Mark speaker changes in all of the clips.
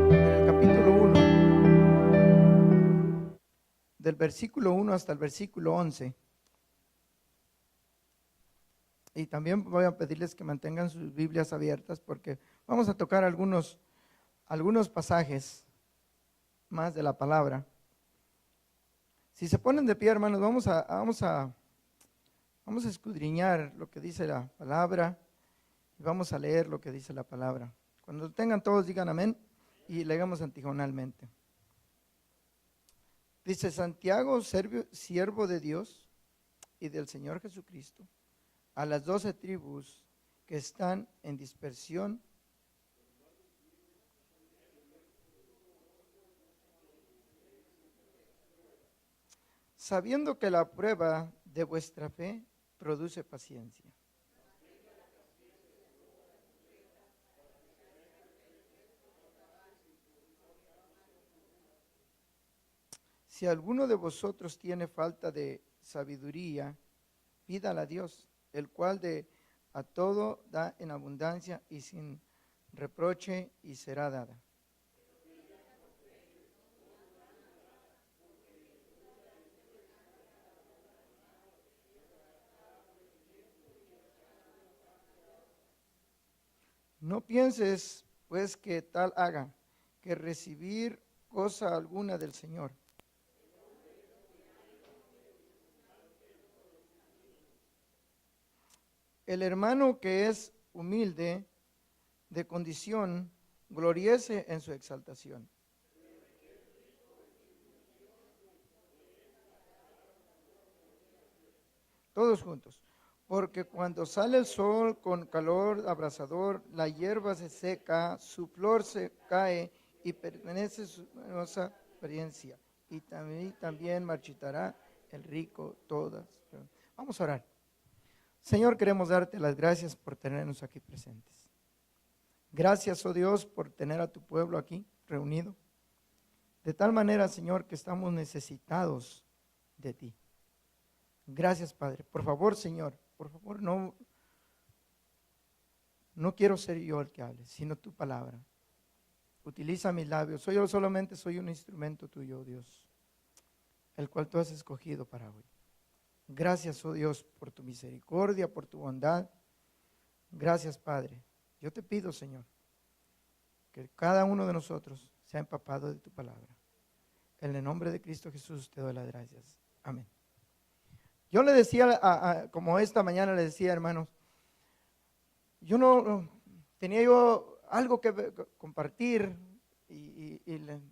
Speaker 1: el capítulo 1, del versículo 1 hasta el versículo 11. Y también voy a pedirles que mantengan sus Biblias abiertas porque vamos a tocar algunos pasajes más de la palabra. Si se ponen de pie, hermanos, vamos a escudriñar lo que dice la palabra y vamos a leer lo que dice la palabra. Cuando lo tengan todos, digan amén y leamos antigonalmente. Dice: Santiago, siervo de Dios y del Señor Jesucristo, a las 12 tribus que están en dispersión, sabiendo que la prueba de vuestra fe produce paciencia. Si alguno de vosotros tiene falta de sabiduría, pídala a Dios, el cual a todo da en abundancia y sin reproche, y será dada. No pienses, pues, que tal haga, que recibir cosa alguna del Señor. El hermano que es humilde de condición, gloriece en su exaltación. Todos juntos. Porque cuando sale el sol con calor abrasador, la hierba se seca, su flor se cae y permanece su hermosa apariencia. Y también marchitará el rico todas. Vamos a orar. Señor, queremos darte las gracias por tenernos aquí presentes. Gracias, oh Dios, por tener a tu pueblo aquí reunido. De tal manera, Señor, que estamos necesitados de ti. Gracias, Padre. Por favor, Señor, por favor, no quiero ser yo el que hable, sino tu palabra. Utiliza mis labios. Yo solamente soy un instrumento tuyo, Dios, el cual tú has escogido para hoy. Gracias, oh Dios, por tu misericordia, por tu bondad. Gracias, Padre. Yo te pido, Señor, que cada uno de nosotros sea empapado de tu palabra. En el nombre de Cristo Jesús te doy las gracias. Amén. Yo le decía, como esta mañana le decía, hermanos, tenía yo algo que compartir y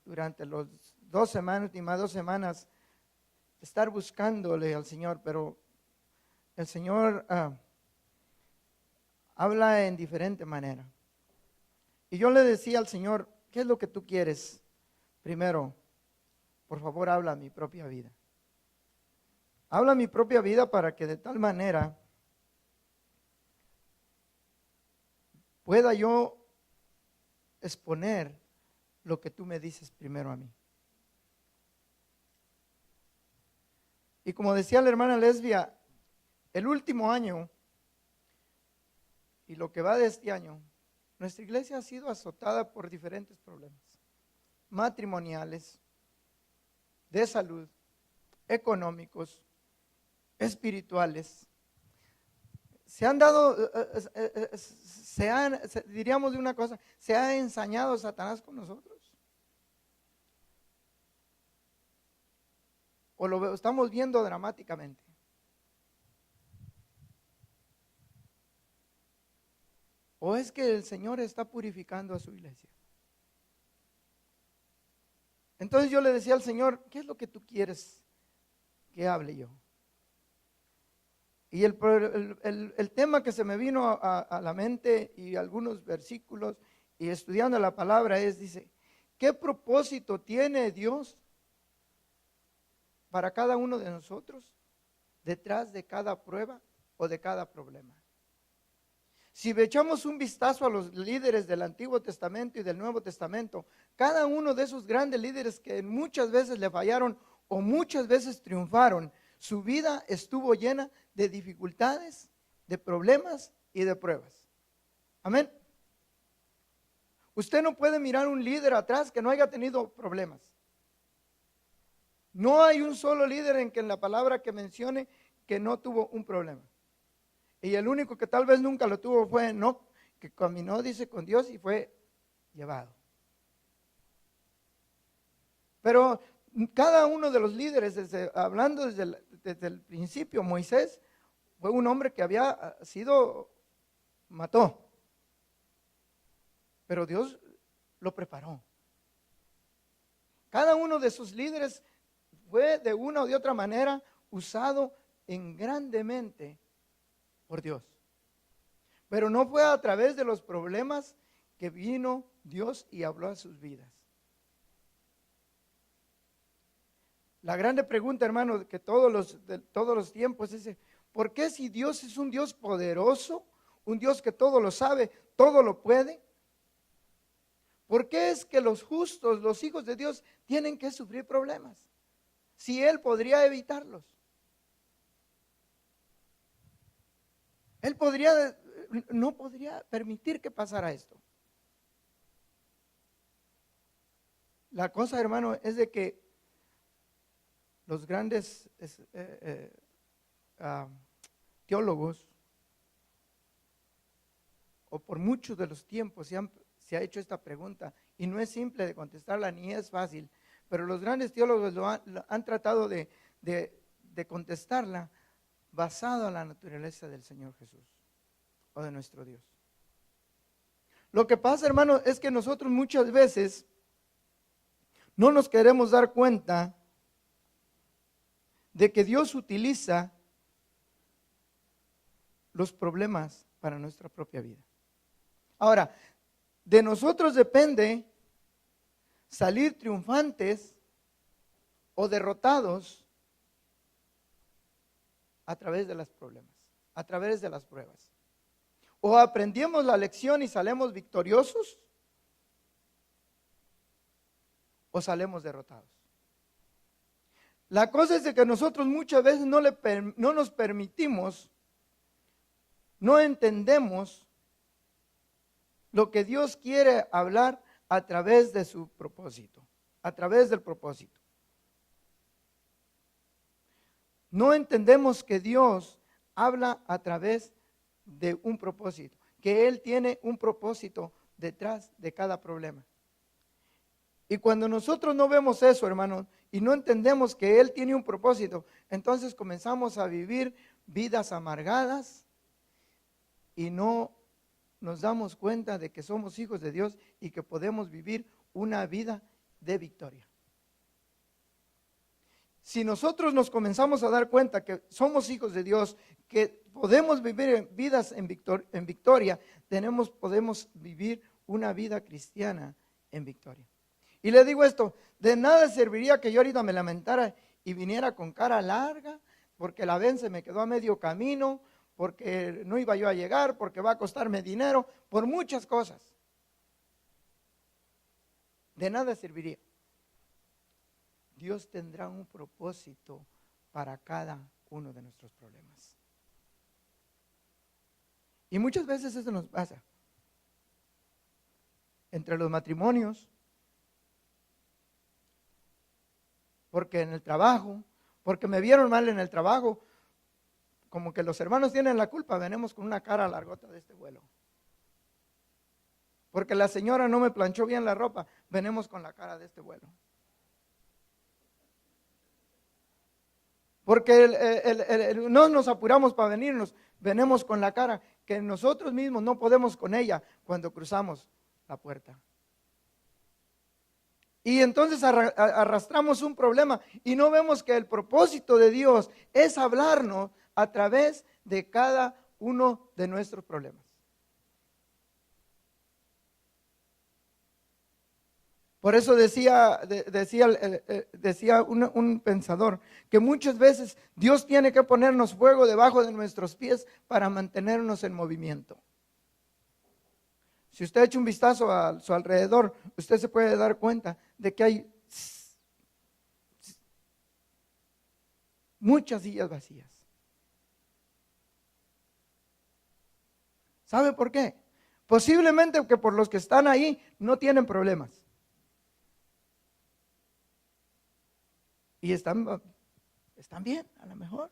Speaker 1: durante las 2 semanas, últimas 2 semanas, estar buscándole al Señor, pero el Señor habla en diferente manera. Y yo le decía al Señor: ¿qué es lo que tú quieres? Primero, por favor, habla mi propia vida. Habla mi propia vida para que de tal manera pueda yo exponer lo que tú me dices primero a mí. Y como decía la hermana Lesbia, el último año y lo que va de este año, nuestra iglesia ha sido azotada por diferentes problemas matrimoniales, de salud, económicos, espirituales. Diríamos de una cosa, se ha ensañado Satanás con nosotros. O lo estamos viendo dramáticamente. ¿O es que el Señor está purificando a su iglesia? Entonces yo le decía al Señor: ¿qué es lo que tú quieres que hable yo? Y el tema que se me vino a la mente y algunos versículos y estudiando la palabra dice: ¿qué propósito tiene Dios para cada uno de nosotros detrás de cada prueba o de cada problema? Si echamos un vistazo a los líderes del Antiguo Testamento y del Nuevo Testamento, cada uno de esos grandes líderes que muchas veces le fallaron o muchas veces triunfaron, su vida estuvo llena de dificultades, de problemas y de pruebas. Amén. Usted no puede mirar un líder atrás que no haya tenido problemas. No hay un solo líder en que en la palabra que mencione que no tuvo un problema. Y el único que tal vez nunca lo tuvo fue Enoc, que caminó, dice, con Dios y fue llevado. Pero cada uno de los líderes, hablando desde el principio, Moisés fue un hombre que había sido, mató. Pero Dios lo preparó. Cada uno de sus líderes fue de una o de otra manera usado en grandemente por Dios. Pero no fue a través de los problemas que vino Dios y habló a sus vidas. La grande pregunta, hermano, que de todos los tiempos es, ¿por qué si Dios es un Dios poderoso, un Dios que todo lo sabe, todo lo puede? ¿Por qué es que los justos, los hijos de Dios, tienen que sufrir problemas? Si Él podría evitarlos. Él no podría permitir que pasara esto. La cosa, hermano, es de que los grandes teólogos, o por muchos de los tiempos se ha hecho esta pregunta, y no es simple de contestarla, ni es fácil, pero los grandes teólogos lo han tratado de contestarla basado en la naturaleza del Señor Jesús, o de nuestro Dios. Lo que pasa, hermano, es que nosotros muchas veces no nos queremos dar cuenta de que Dios utiliza los problemas para nuestra propia vida. Ahora, de nosotros depende salir triunfantes o derrotados a través de los problemas, a través de las pruebas. O aprendimos la lección y salimos victoriosos, o salimos derrotados. La cosa es de que nosotros muchas veces no nos permitimos, no entendemos lo que Dios quiere hablar a través de su propósito, a través del propósito. No entendemos que Dios habla a través de un propósito, que Él tiene un propósito detrás de cada problema. Y cuando nosotros no vemos eso, hermanos, y no entendemos que Él tiene un propósito, entonces comenzamos a vivir vidas amargadas y no nos damos cuenta de que somos hijos de Dios y que podemos vivir una vida de victoria. Si nosotros nos comenzamos a dar cuenta que somos hijos de Dios, que podemos vivir vidas en victoria, podemos vivir una vida cristiana en victoria. Y le digo esto, de nada serviría que yo ahorita me lamentara y viniera con cara larga, porque la ven se me quedó a medio camino, porque no iba yo a llegar, porque va a costarme dinero, por muchas cosas. De nada serviría. Dios tendrá un propósito para cada uno de nuestros problemas. Y muchas veces eso nos pasa. Entre los matrimonios, porque en el trabajo, porque me vieron mal en el trabajo, como que los hermanos tienen la culpa, venimos con una cara largota de este vuelo. Porque la señora no me planchó bien la ropa, venimos con la cara de este vuelo. Porque no nos apuramos para venirnos, venimos con la cara que nosotros mismos no podemos con ella cuando cruzamos la puerta. Y entonces arrastramos un problema y no vemos que el propósito de Dios es hablarnos a través de cada uno de nuestros problemas. Por eso decía un pensador que muchas veces Dios tiene que ponernos fuego debajo de nuestros pies para mantenernos en movimiento. Si usted echa un vistazo a su alrededor, usted se puede dar cuenta de que hay muchas sillas vacías. ¿Sabe por qué? Posiblemente que por los que están ahí no tienen problemas. Y están bien, a lo mejor.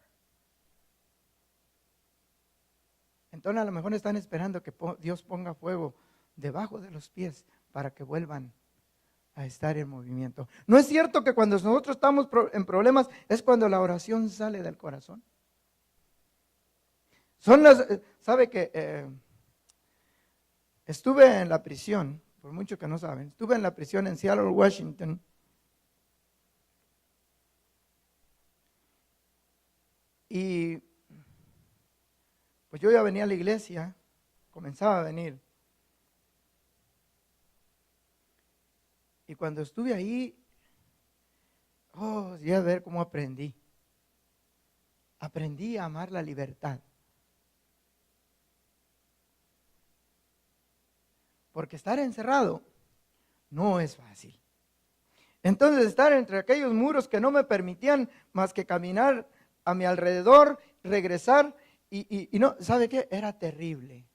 Speaker 1: Entonces a lo mejor están esperando que Dios ponga fuego debajo de los pies para que vuelvan a estar en movimiento. ¿No es cierto que cuando nosotros estamos en problemas es cuando la oración sale del corazón? ¿Sabe que estuve en la prisión, por mucho que no saben, estuve en la prisión en Seattle, Washington. Y pues yo ya venía a la iglesia, comenzaba a venir. Y cuando estuve ahí, ya a ver cómo aprendí. Aprendí a amar la libertad. Porque estar encerrado no es fácil. Entonces estar entre aquellos muros que no me permitían más que caminar a mi alrededor, regresar y no, ¿sabe qué? Era terrible.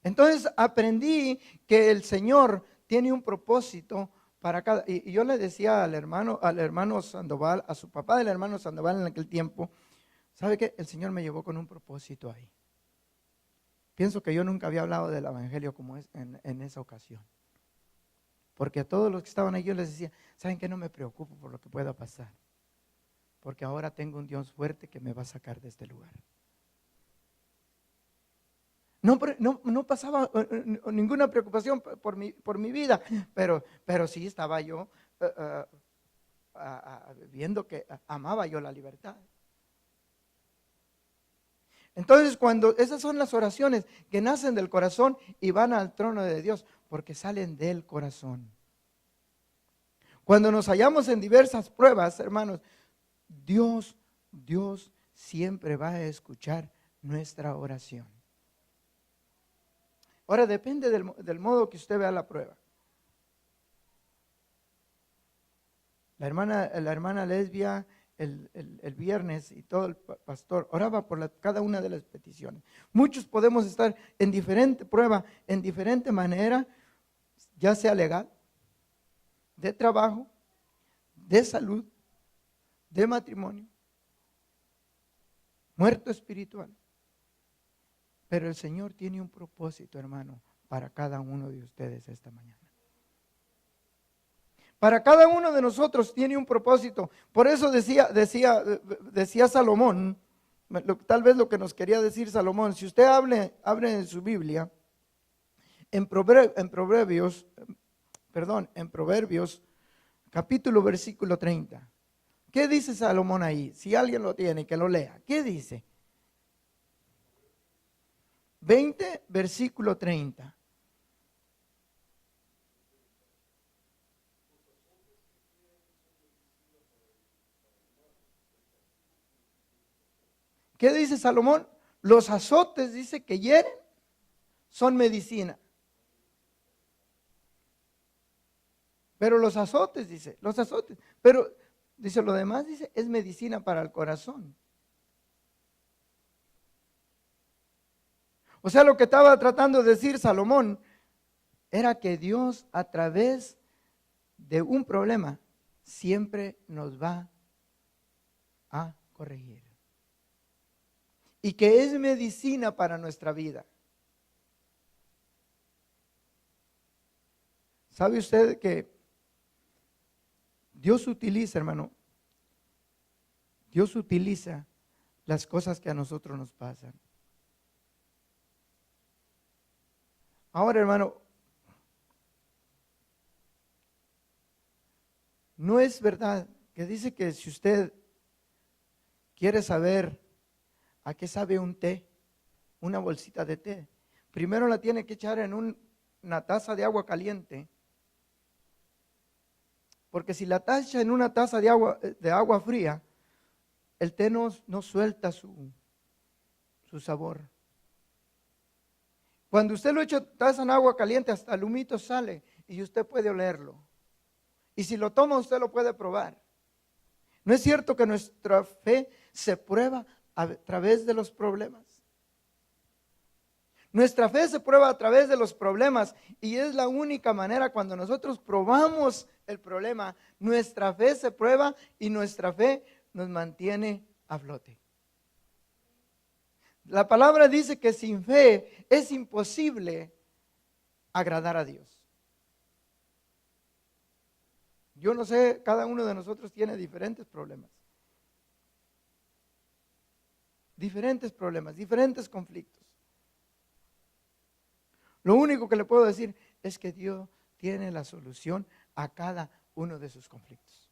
Speaker 1: Entonces aprendí que el Señor tiene un propósito para cada, y yo le decía al hermano Sandoval, a su papá del hermano Sandoval en aquel tiempo, ¿sabe qué? El Señor me llevó con un propósito ahí. Pienso que yo nunca había hablado del evangelio como es en esa ocasión. Porque a todos los que estaban ahí yo les decía, ¿saben qué? No me preocupo por lo que pueda pasar. Porque ahora tengo un Dios fuerte que me va a sacar de este lugar. No pasaba ninguna preocupación por mi vida, pero sí estaba yo viendo que amaba yo la libertad. Entonces, cuando esas son las oraciones que nacen del corazón y van al trono de Dios, porque salen del corazón. Cuando nos hallamos en diversas pruebas, hermanos, Dios siempre va a escuchar nuestra oración. Ahora depende del modo que usted vea la prueba. La hermana lesbia el viernes y todo el pastor oraba por cada una de las peticiones. Muchos podemos estar en diferente prueba, en diferente manera, ya sea legal, de trabajo, de salud, de matrimonio, muerto espiritual. Pero el Señor tiene un propósito, hermano, para cada uno de ustedes esta mañana. Para cada uno de nosotros tiene un propósito. Por eso decía Salomón, tal vez lo que nos quería decir Salomón, si usted abre en su Biblia, en Proverbios, capítulo versículo 30. ¿Qué dice Salomón ahí? Si alguien lo tiene, que lo lea. ¿Qué dice? 20, versículo 30. ¿Qué dice Salomón? Los azotes, dice, que hieren, son medicina. Pero los azotes, pero dice lo demás, dice, es medicina para el corazón. O sea, lo que estaba tratando de decir Salomón era que Dios a través de un problema siempre nos va a corregir. Y que es medicina para nuestra vida. ¿Sabe usted que Dios utiliza, hermano? Dios utiliza las cosas que a nosotros nos pasan. Ahora, hermano, no es verdad que dice que si usted quiere saber a qué sabe un té, una bolsita de té, primero la tiene que echar en una taza de agua caliente. Porque si la tacha en una taza de agua fría, el té no suelta su sabor. Cuando usted lo echa taza en agua caliente, hasta el humito sale y usted puede olerlo. Y si lo toma, usted lo puede probar. ¿No es cierto que nuestra fe se prueba a través de los problemas. Nuestra fe se prueba a través de los problemas y es la única manera cuando nosotros probamos el problema, nuestra fe se prueba y nuestra fe nos mantiene a flote. La palabra dice que sin fe es imposible agradar a Dios. Yo no sé, cada uno de nosotros tiene diferentes problemas, diferentes conflictos. Lo único que le puedo decir es que Dios tiene la solución a cada uno de sus conflictos.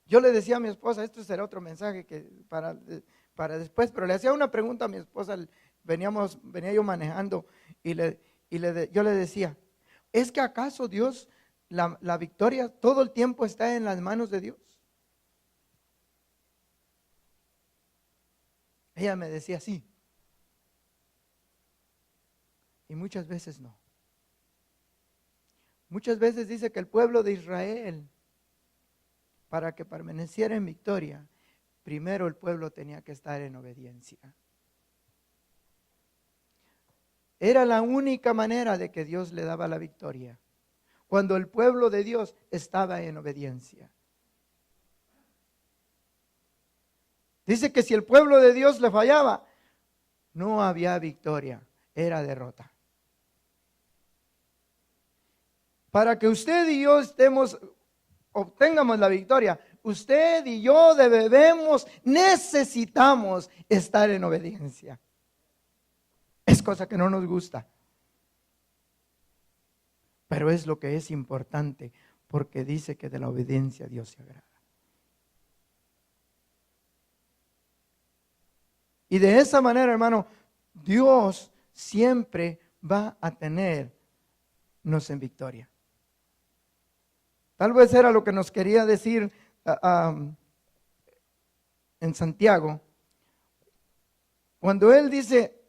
Speaker 1: Yo le decía a mi esposa, esto será otro mensaje que para después, pero le hacía una pregunta a mi esposa, venía yo manejando y yo le decía, ¿es que acaso Dios, la victoria todo el tiempo está en las manos de Dios? Ella me decía sí. Y muchas veces no. Muchas veces dice que el pueblo de Israel, para que permaneciera en victoria, primero el pueblo tenía que estar en obediencia. Era la única manera de que Dios le daba la victoria, cuando el pueblo de Dios estaba en obediencia. Dice que si el pueblo de Dios le fallaba, no había victoria, era derrota. Para que usted y yo obtengamos la victoria, usted y yo necesitamos estar en obediencia. Es cosa que no nos gusta, pero es lo que es importante, porque dice que de la obediencia Dios se agrada. Y de esa manera, hermano, Dios siempre va a tenernos en victoria. Tal vez era lo que nos quería decir en Santiago. Cuando él dice,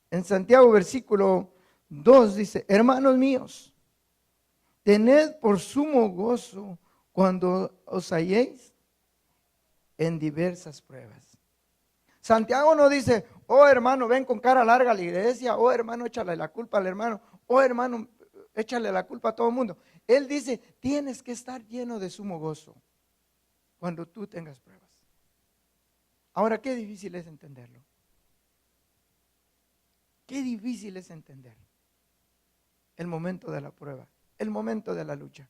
Speaker 1: en Santiago versículo 2, dice, hermanos míos, tened por sumo gozo cuando os halléis en diversas pruebas. Santiago no dice, oh hermano, ven con cara larga a la iglesia, oh hermano, échale la culpa al hermano, oh hermano, échale la culpa a todo el mundo. Él dice, tienes que estar lleno de sumo gozo cuando tú tengas pruebas. Ahora, qué difícil es entenderlo. Qué difícil es entender el momento de la prueba, el momento de la lucha.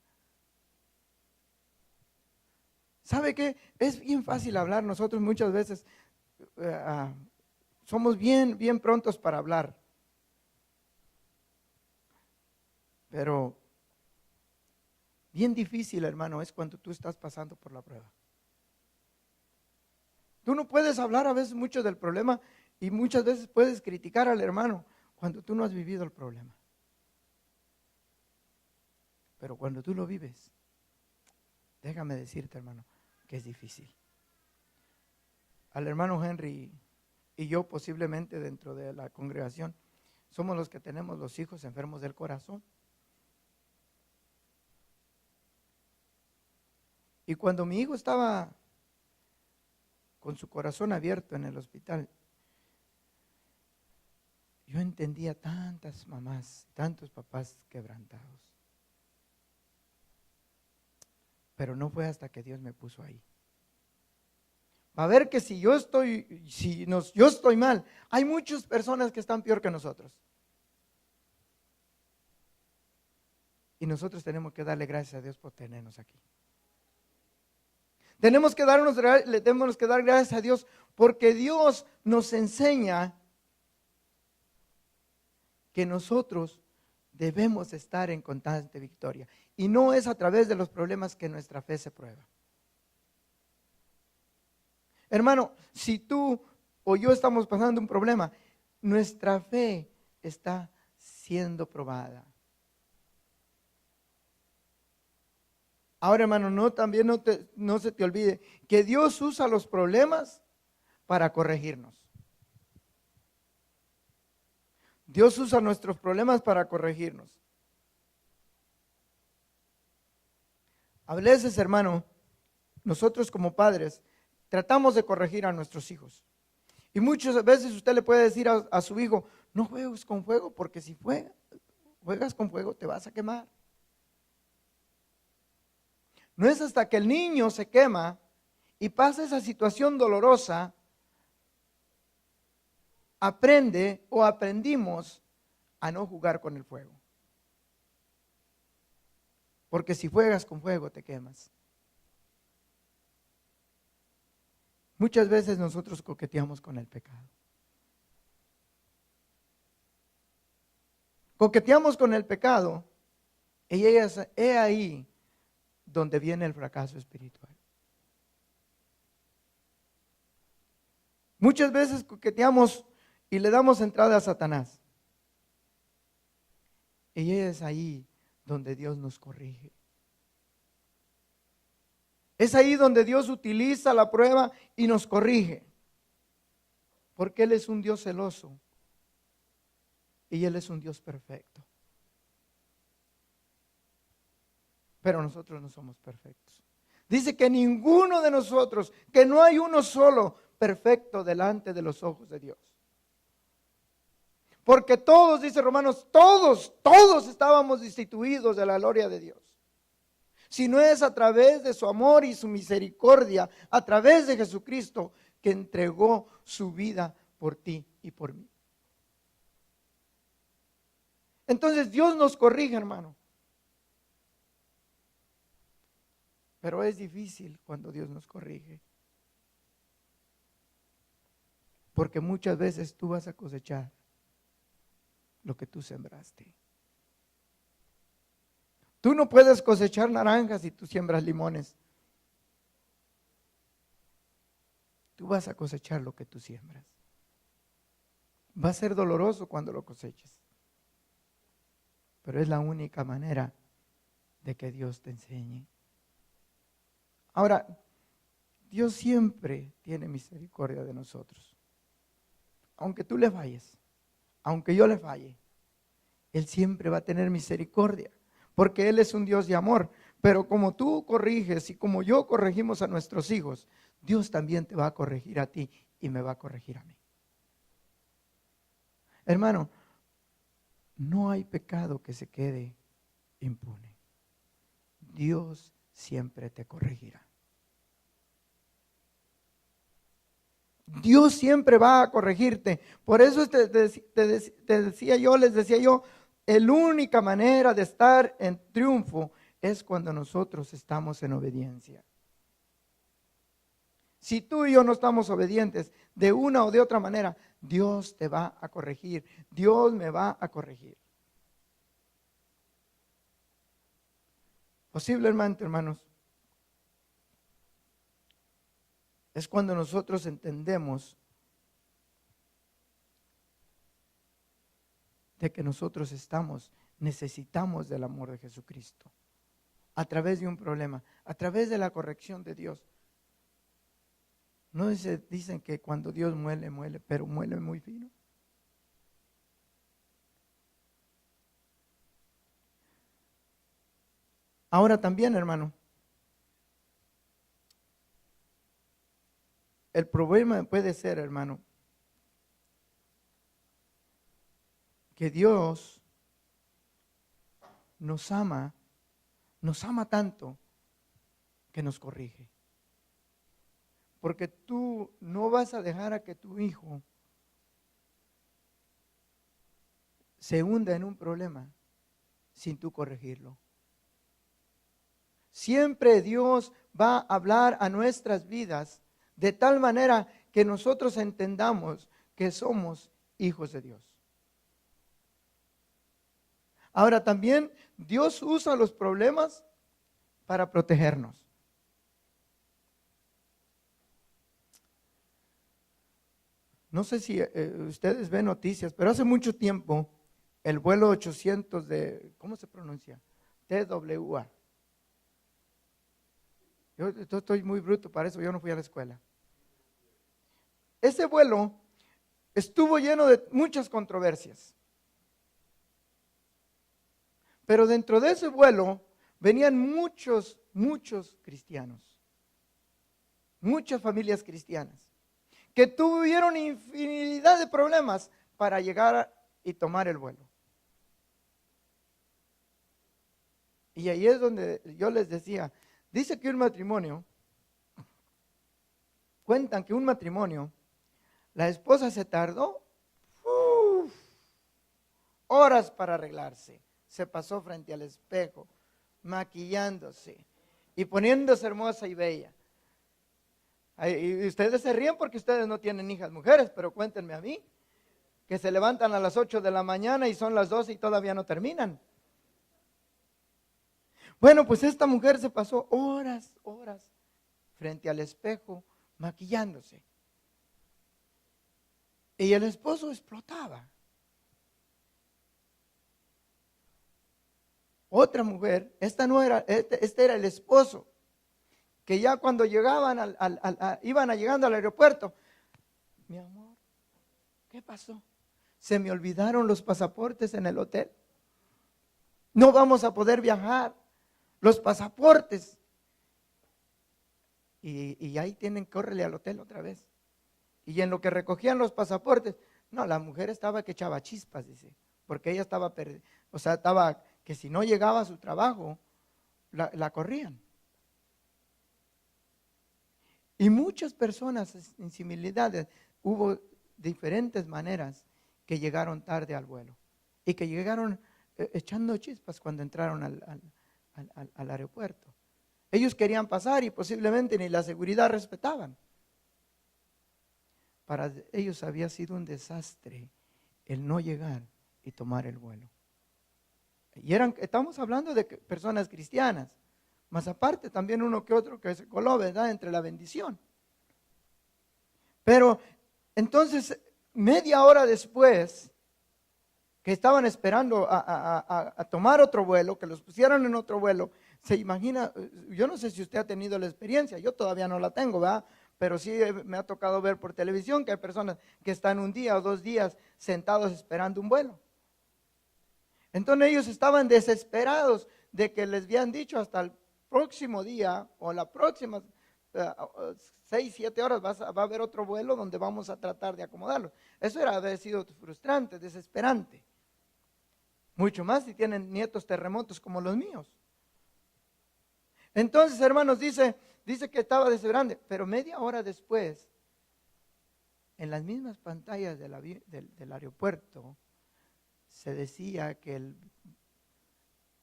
Speaker 1: ¿Sabe qué? Es bien fácil hablar. Nosotros muchas veces somos bien prontos para hablar. Pero bien difícil, hermano, es cuando tú estás pasando por la prueba. Tú no puedes hablar a veces mucho del problema y muchas veces puedes criticar al hermano cuando tú no has vivido el problema. Pero cuando tú lo vives, déjame decirte, hermano, que es difícil. Al hermano Henry y yo, posiblemente dentro de la congregación, somos los que tenemos los hijos enfermos del corazón. Y cuando mi hijo estaba con su corazón abierto en el hospital, yo entendía tantas mamás, tantos papás quebrantados. Pero no fue hasta que Dios me puso ahí. Va a ver que si yo estoy mal, hay muchas personas que están peor que nosotros. Y nosotros tenemos que darle gracias a Dios por tenernos aquí. Tenemos que dar gracias a Dios porque Dios nos enseña que nosotros debemos estar en constante victoria. Y no es a través de los problemas que nuestra fe se prueba. Hermano, si tú o yo estamos pasando un problema, nuestra fe está siendo probada. Ahora, hermano, no se te olvide que Dios usa los problemas para corregirnos. Dios usa nuestros problemas para corregirnos. A veces, hermano, nosotros como padres tratamos de corregir a nuestros hijos. Y muchas veces usted le puede decir a su hijo, no juegues con fuego, porque si juegas con fuego te vas a quemar. No es hasta que el niño se quema y pasa esa situación dolorosa, aprende o aprendimos a no jugar con el fuego. Porque si juegas con fuego te quemas. Muchas veces nosotros coqueteamos con el pecado. Coqueteamos con el pecado y es ahí donde viene el fracaso espiritual. Muchas veces coqueteamos y le damos entrada a Satanás. Y es ahí donde Dios nos corrige. Es ahí donde Dios utiliza la prueba y nos corrige. Porque Él es un Dios celoso. Y Él es un Dios perfecto. Pero nosotros no somos perfectos. Dice que ninguno de nosotros, que no hay uno solo perfecto delante de los ojos de Dios. Porque todos, dice Romanos, todos estábamos destituidos de la gloria de Dios. Si no es a través de su amor y su misericordia, a través de Jesucristo, que entregó su vida por ti y por mí. Entonces Dios nos corrige, hermano. Pero es difícil cuando Dios nos corrige. Porque muchas veces tú vas a cosechar lo que tú sembraste. Tú no puedes cosechar naranjas si tú siembras limones. Tú vas a cosechar lo que tú siembras. Va a ser doloroso cuando lo coseches. Pero es la única manera de que Dios te enseñe. Ahora, Dios siempre tiene misericordia de nosotros. Aunque tú le falles, aunque yo le falle, Él siempre va a tener misericordia, porque Él es un Dios de amor. Pero como tú corriges y como yo corregimos a nuestros hijos, Dios también te va a corregir a ti y me va a corregir a mí. Hermano, no hay pecado que se quede impune. Dios siempre te corregirá. Dios siempre va a corregirte. Por eso les decía yo, la única manera de estar en triunfo es cuando nosotros estamos en obediencia. Si tú y yo no estamos obedientes, de una o de otra manera, Dios te va a corregir. Dios me va a corregir. Posiblemente, hermanos, es cuando nosotros entendemos de que nosotros necesitamos del amor de Jesucristo. A través de un problema, a través de la corrección de Dios. No dicen que cuando Dios muele, pero muele muy fino. Ahora también, hermano, el problema puede ser, hermano, que Dios nos ama tanto que nos corrige. Porque tú no vas a dejar a que tu hijo se hunda en un problema sin tú corregirlo. Siempre Dios va a hablar a nuestras vidas de tal manera que nosotros entendamos que somos hijos de Dios. Ahora también Dios usa los problemas para protegernos. No sé si ustedes ven noticias, pero hace mucho tiempo el vuelo 800 de, ¿cómo se pronuncia? TWA. Yo estoy muy bruto para eso, yo no fui a la escuela. Ese vuelo estuvo lleno de muchas controversias. Pero dentro de ese vuelo venían muchos cristianos. muchas familias cristianas, que tuvieron infinidad de problemas para llegar y tomar el vuelo. Y ahí es donde yo les decía, dice que un matrimonio, cuentan que un matrimonio, la esposa se tardó horas para arreglarse. Se pasó frente al espejo, maquillándose y poniéndose hermosa y bella. Y ustedes se ríen porque ustedes no tienen hijas mujeres, pero cuéntenme a mí, que se levantan a las 8 de la mañana y son las 12 y todavía no terminan. Bueno, pues esta mujer se pasó horas frente al espejo maquillándose. Y el esposo explotaba. Otra mujer, esta no era, este era el esposo, que ya cuando llegaban iban llegando al aeropuerto, mi amor, ¿qué pasó? Se me olvidaron los pasaportes en el hotel. No vamos a poder viajar. Los pasaportes. Y ahí tienen que correrle al hotel otra vez. Y en lo que recogían los pasaportes, no, la mujer estaba que echaba chispas, dice, porque ella estaba perdida, o sea, estaba que si no llegaba a su trabajo, la corrían. Y muchas personas en similitudes, hubo diferentes maneras que llegaron tarde al vuelo y que llegaron echando chispas cuando entraron al aeropuerto. Ellos querían pasar y posiblemente ni la seguridad respetaban. Para ellos había sido un desastre el no llegar y tomar el vuelo. Y estamos hablando de personas cristianas, más aparte también uno que otro que se coló, ¿verdad?, entre la bendición. Pero entonces, media hora después, que estaban esperando a tomar otro vuelo, que los pusieron en otro vuelo, se imagina, yo no sé si usted ha tenido la experiencia, yo todavía no la tengo, ¿verdad? Pero sí me ha tocado ver por televisión que hay personas que están un día o 2 días sentados esperando un vuelo. Entonces ellos estaban desesperados de que les habían dicho hasta el próximo día o la próxima 6, 7 horas va a haber otro vuelo donde vamos a tratar de acomodarlo. Eso era haber sido frustrante, desesperante. Mucho más si tienen nietos terremotos como los míos. Entonces, hermanos, dice que estaba desesperante, pero media hora después, en las mismas pantallas del aeropuerto, se decía que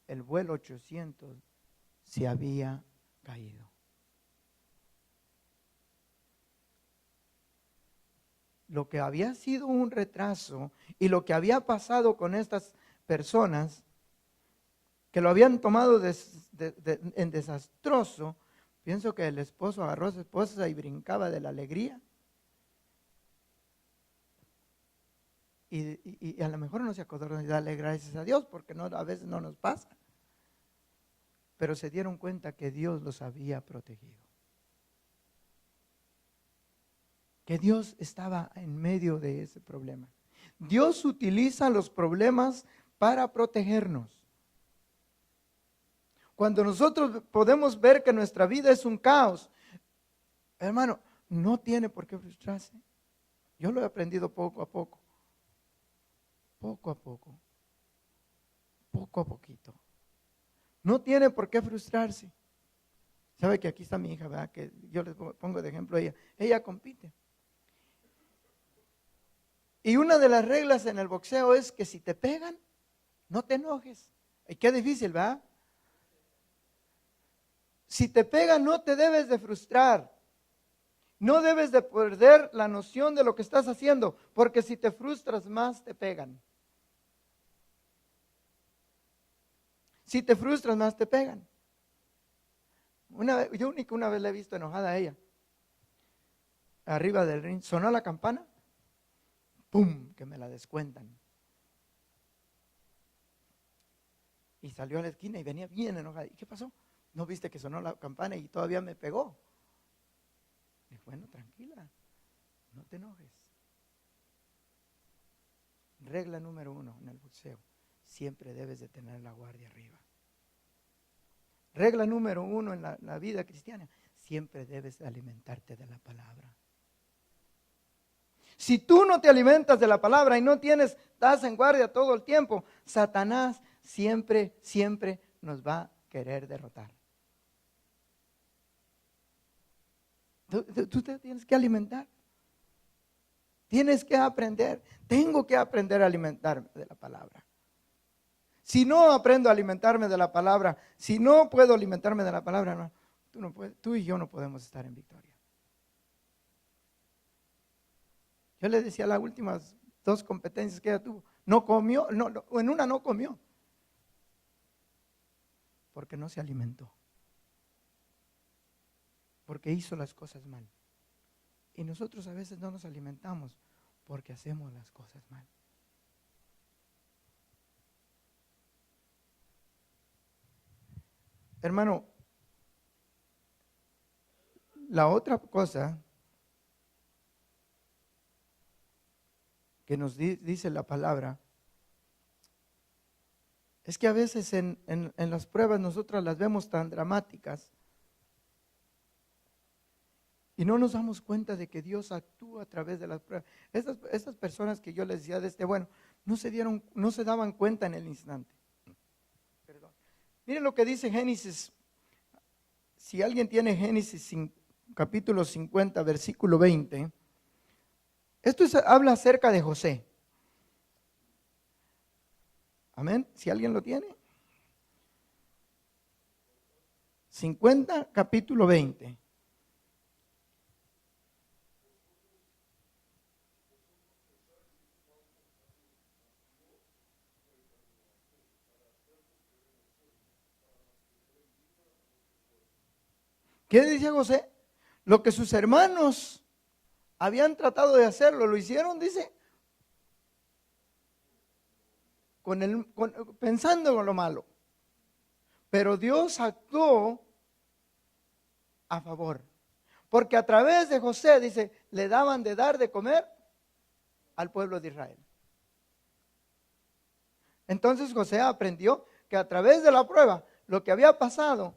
Speaker 1: el vuelo 800 se había caído. Lo que había sido un retraso y lo que había pasado con estas personas que lo habían tomado en desastroso, pienso que el esposo agarró a su esposa y brincaba de la alegría. Y a lo mejor no se acordó de darle gracias a Dios, porque a veces no nos pasa. Pero se dieron cuenta que Dios los había protegido. Que Dios estaba en medio de ese problema. Dios utiliza los problemas para protegernos. Cuando nosotros podemos ver que nuestra vida es un caos, hermano, no tiene por qué frustrarse. Yo lo he aprendido poco a poco. Poco a poco. Poco a poquito. No tiene por qué frustrarse. ¿Sabe que aquí está mi hija, verdad? Que yo les pongo de ejemplo a ella. Ella compite. Y una de las reglas en el boxeo es que si te pegan, no te enojes. Y qué difícil, ¿verdad? Si te pegan, no te debes de frustrar. No debes de perder la noción de lo que estás haciendo, porque si te frustras más, te pegan. Si te frustras más, te pegan. Yo una vez la he visto enojada a ella. Arriba del ring, sonó la campana. ¡Pum! Que me la descuentan. Y salió a la esquina y venía bien enojada. ¿Y qué pasó? ¿No viste que sonó la campana y todavía me pegó? Y bueno, tranquila, no te enojes. Regla número 1 en el boxeo: siempre debes de tener la guardia arriba. Regla número 1 en la vida cristiana: siempre debes alimentarte de la palabra. Si tú no te alimentas de la palabra y no estás en guardia todo el tiempo, Satanás siempre nos va a querer derrotar. Tú te tienes que alimentar. Tienes que aprender. Tengo que aprender a alimentarme de la palabra. Si no aprendo a alimentarme de la palabra, si no puedo alimentarme de la palabra, hermano, tú y yo no podemos estar en victoria. Yo le decía las últimas 2 competencias que ella tuvo, no comió, en una no comió, porque no se alimentó, porque hizo las cosas mal. Y nosotros a veces no nos alimentamos porque hacemos las cosas mal. Hermano, la otra cosa que nos dice la palabra es que a veces en las pruebas nosotras las vemos tan dramáticas y no nos damos cuenta de que Dios actúa a través de las pruebas. Estas personas que yo les decía bueno, no se daban cuenta en el instante. Perdón. Miren lo que dice Génesis. Si alguien tiene Génesis capítulo 50, versículo 20. Esto habla acerca de José. Amén. Si alguien lo tiene. 50, capítulo 20. ¿Qué dice José? Lo que sus hermanos habían tratado de hacerlo, lo hicieron, dice, pensando en lo malo. Pero Dios actuó a favor. Porque a través de José, dice, le daban de dar de comer al pueblo de Israel. Entonces José aprendió que a través de la prueba, lo que había pasado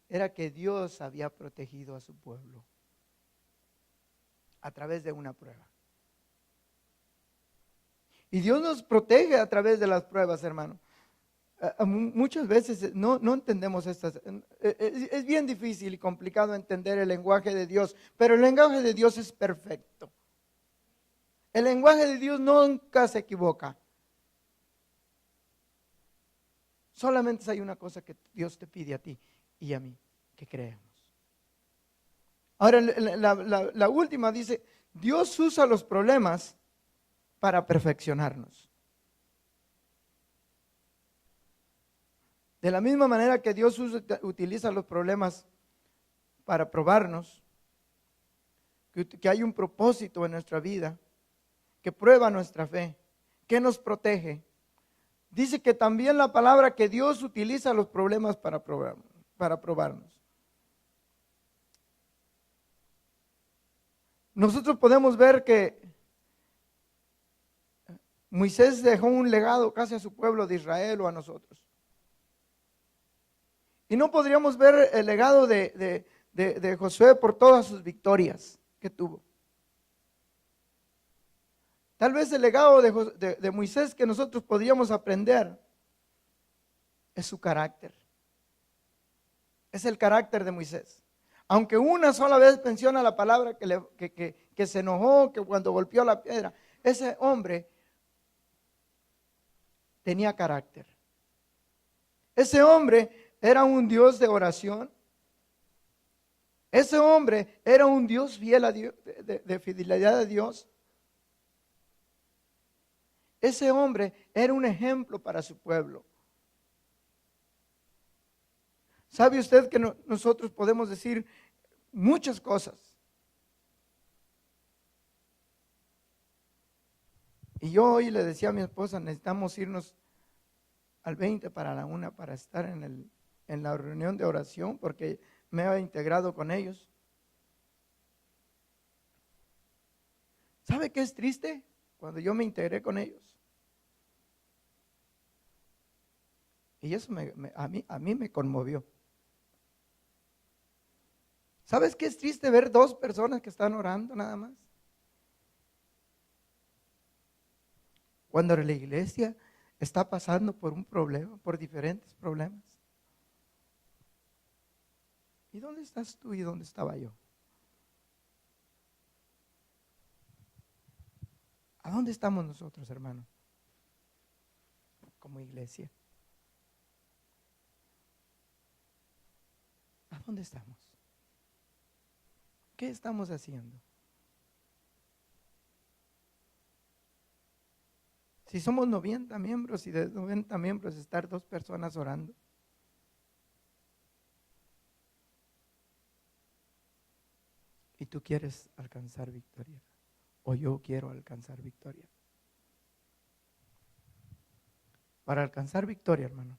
Speaker 1: era que Dios había protegido a su pueblo a través de una prueba. Y Dios nos protege a través de las pruebas, hermano. Muchas veces no entendemos estas. Es bien difícil y complicado entender el lenguaje de Dios, pero el lenguaje de Dios es perfecto. El lenguaje de Dios nunca se equivoca. Solamente hay una cosa que Dios te pide a ti y a mí, que creamos. Ahora, la última dice, Dios usa los problemas para perfeccionarnos. De la misma manera que Dios utiliza los problemas para probarnos, que hay un propósito en nuestra vida, que prueba nuestra fe, que nos protege. Dice que también la palabra que Dios utiliza los problemas para probarnos. Nosotros podemos ver que Moisés dejó un legado casi a su pueblo de Israel o a nosotros. Y no podríamos ver el legado de Josué por todas sus victorias que tuvo. Tal vez el legado de Moisés que nosotros podríamos aprender es su carácter. Es el carácter de Moisés. Aunque una sola vez menciona la palabra que se enojó, que cuando golpeó la piedra, ese hombre tenía carácter. Ese hombre era un Dios de oración. Ese hombre era un Dios fiel a Dios, de fidelidad a Dios. Ese hombre era un ejemplo para su pueblo. ¿Sabe usted que nosotros podemos decir muchas cosas? Y yo hoy le decía a mi esposa, necesitamos irnos al 20 para la 1 para estar en la reunión de oración, porque me he integrado con ellos. ¿Sabe qué es triste? Cuando yo me integré con ellos. Y eso a mí me conmovió. ¿Sabes qué es triste ver dos personas que están orando nada más? Cuando la iglesia está pasando por un problema, por diferentes problemas. ¿Y dónde estás tú y dónde estaba yo? ¿A dónde estamos nosotros, hermano? Como iglesia. ¿A dónde estamos? ¿Qué estamos haciendo? Si somos 90 miembros y de 90 miembros estar dos personas orando. Y tú quieres alcanzar victoria. O yo quiero alcanzar victoria. Para alcanzar victoria, hermano,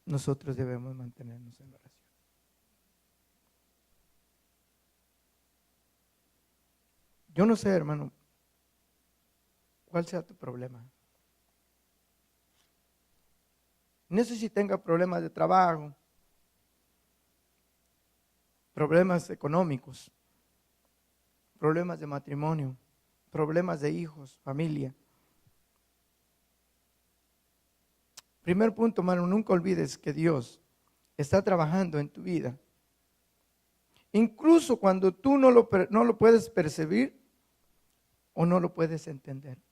Speaker 1: nosotros debemos mantenernos en oración. Yo no sé, hermano, cuál sea tu problema. No sé si tenga problemas de trabajo, problemas económicos, problemas de matrimonio, problemas de hijos, familia. Primer punto, hermano, nunca olvides que Dios está trabajando en tu vida. Incluso cuando tú no lo puedes percibir o no lo puedes entender.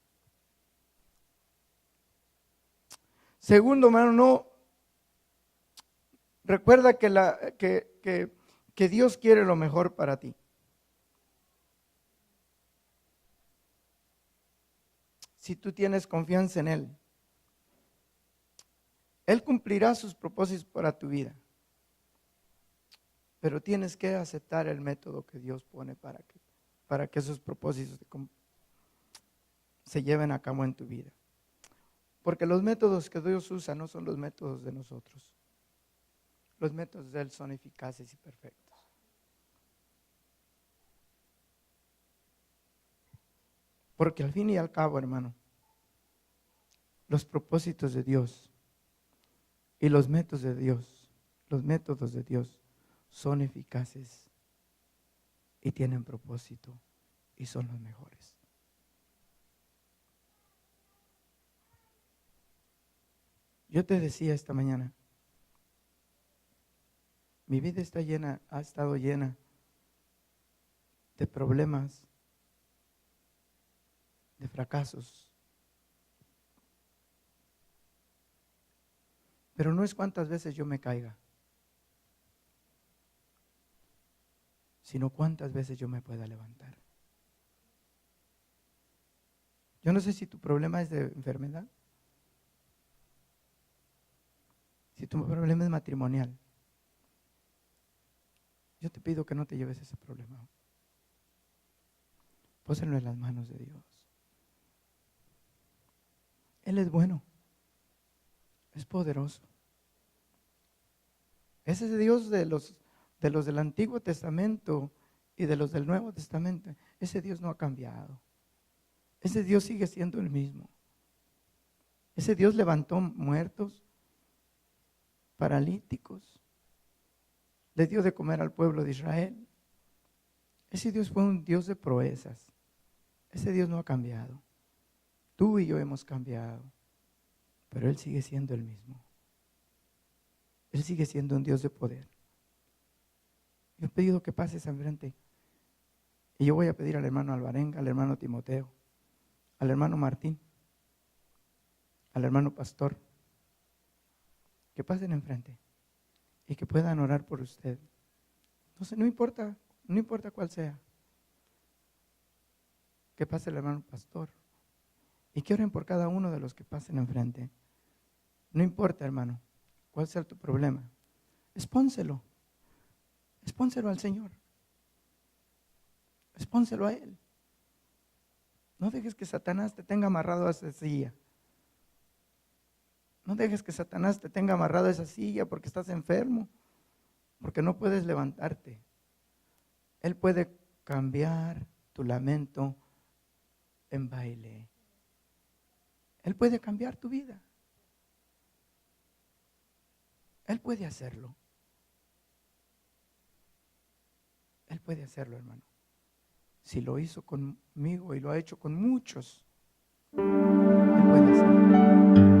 Speaker 1: Segundo, hermano, no recuerda que Dios quiere lo mejor para ti. Si tú tienes confianza en Él cumplirá sus propósitos para tu vida. Pero tienes que aceptar el método que Dios pone para que esos propósitos se lleven a cabo en tu vida. Porque los métodos que Dios usa no son los métodos de nosotros. Los métodos de Él son eficaces y perfectos. Porque al fin y al cabo, hermano, los propósitos de Dios y los métodos de Dios son eficaces y tienen propósito y son los mejores. Yo te decía esta mañana, mi vida ha estado llena de problemas, de fracasos. Pero no es cuántas veces yo me caiga, sino cuántas veces yo me pueda levantar. Yo no sé si tu problema es de enfermedad, si tu problema es matrimonial. Yo te pido que no te lleves ese problema. Póselo en las manos de Dios. Él es bueno, es poderoso. Ese Dios de los del Antiguo Testamento y de los del Nuevo Testamento, ese Dios no ha cambiado. Ese Dios sigue siendo el mismo. Ese Dios levantó muertos, paralíticos, le dio de comer al pueblo de Israel. Ese Dios fue un Dios de proezas. Ese Dios no ha cambiado. Tú y yo hemos cambiado, pero Él sigue siendo el mismo. Él sigue siendo un Dios de poder. Yo he pedido que pases enfrente. Y yo voy a pedir al hermano Alvarenga, al hermano Timoteo, al hermano Martín, al hermano Pastor, que pasen enfrente y que puedan orar por usted. No sé, no importa cuál sea. Que pase el hermano Pastor y que oren por cada uno de los que pasen enfrente. No importa, hermano, cuál sea tu problema. Expónselo al Señor. Expónselo a Él. No dejes que Satanás te tenga amarrado a esa silla. No dejes que Satanás te tenga amarrado a esa silla porque estás enfermo, porque no puedes levantarte. Él puede cambiar tu lamento en baile. Él puede cambiar tu vida. Él puede hacerlo. Él puede hacerlo, hermano. Si lo hizo conmigo y lo ha hecho con muchos, Él puede hacerlo.